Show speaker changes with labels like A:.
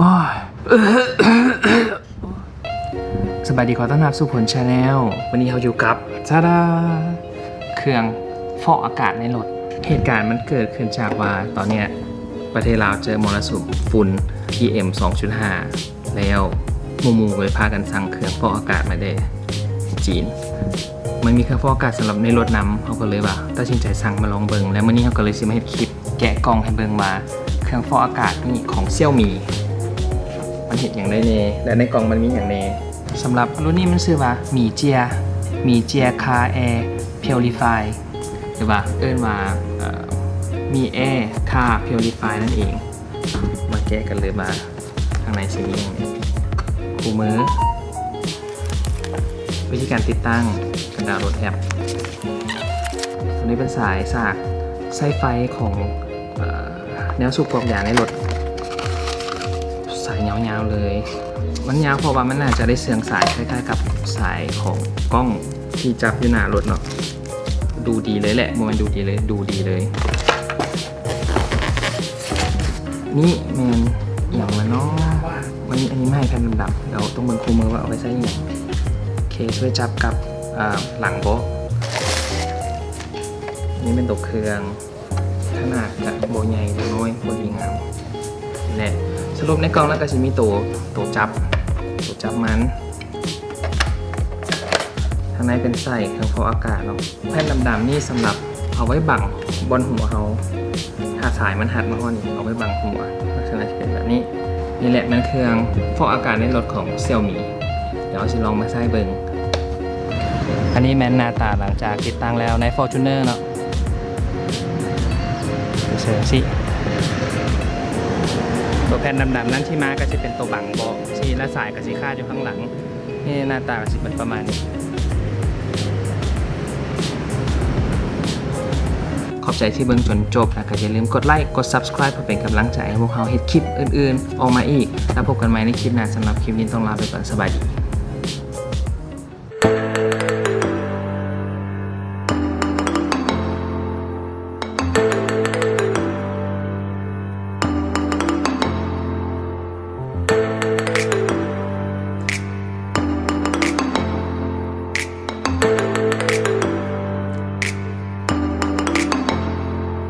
A: สบายดีขอต้อนรับสู่ผลชาแนลวันนี้เราอยู่กับซาดาเครื่องฟอกอากาศในรถเหตุการณ์มันเกิดขึ้นจากว่าตอนเนี้ยประเทศลาวเจอมรสุมฝุ่น PM 2.5 แล้วหมู่ๆเลยพากันสั่งเครื่องฟอกอากาศมาได้จีนมันมีเครื่องฟอกอากาศสำหรับในรถนำเขาก็เลยว่าตัดสินใจสั่งมาลองเบิงแล้วมื้อนี้เขาก็เลยสิมาเฮ็ดคลิปแกะกล่องให้เบิงมาเครื่องฟอกอากาศนี่ของเซี่ยวมีมันเห็นอย่างไรเน่และในกล่องมันมีอย่างเน่สำหรับรุ่นนี้มันชื่อว่าหมี่เจียคาแอร์พิวริฟายหรือว่าเอิ้นว่ามีแอร์คาพิวริฟายนั่นเองมาแกะกันเลยมาข้างในสีนี้คู่มือวิธีการติดตั้งการดาวน์โหลดแอปตัวนี้เป็นสายสากไส้ไฟของแนวสูบกรอกยาในรถสายยาวๆเลยมันยาวเพราะว่ามันน่าจะได้เสื่องสายคล้ายๆกับสายของกล้องที่จับอยู่หน้ารถเนาะดูดีเลยแหละมันดูดีเลยนี่แมนอย่างละเนาะอันนี้ไม่ให้แผ่นดำๆเดี๋ยวต้องเบิ่งคู่มือว่าเอาไว้ใส่ยังโอเคช่วยจับกับหลังโบ๊ะนี่เป็นตัวเครื่องขนาดกับโบใหญ่โบน้อยโบดีงามนี่แหละสรุปในกล่องแล้วก็จะมีตัวจับมันข้างในเป็นใส่เครื่องฟอกอากาศเนาะแผ่นดำๆนี่สำหรับเอาไว้บังบนหัวเขาถ้าสายมันหัดมาข้อนี้เอาไว้บังหัวลักษณะจะเป็นแบบนี้นี่แหละมันเครื่องฟอกอากาศในรถของเซี่ยวมีเดี๋ยวจะลองมาใส่เบิงอันนี้แมนหน้าตาหลังจากติดตั้งแล้วใน Fortuner เนาะเชิญสิตัวแผ่นดำๆนั้นที่มาก็จะเป็นตัวบังเบาะที่และสายกับสีคาดอยู่ข้างหลังนี่หน้าตาก็จะเป็นประมาณนี้ขอบใจที่เบิ่งจนจบแล้วก็อย่าลืมกดไลค์กด Subscribe เพื่อเป็นกำลังใจให้พวกเราเฮ็ดคลิปอื่นๆออกมาอีกแล้วพบกันใหม่ในคลิปหน้าสำหรับคลิปนี้ต้องลาไปก่อนสบายดี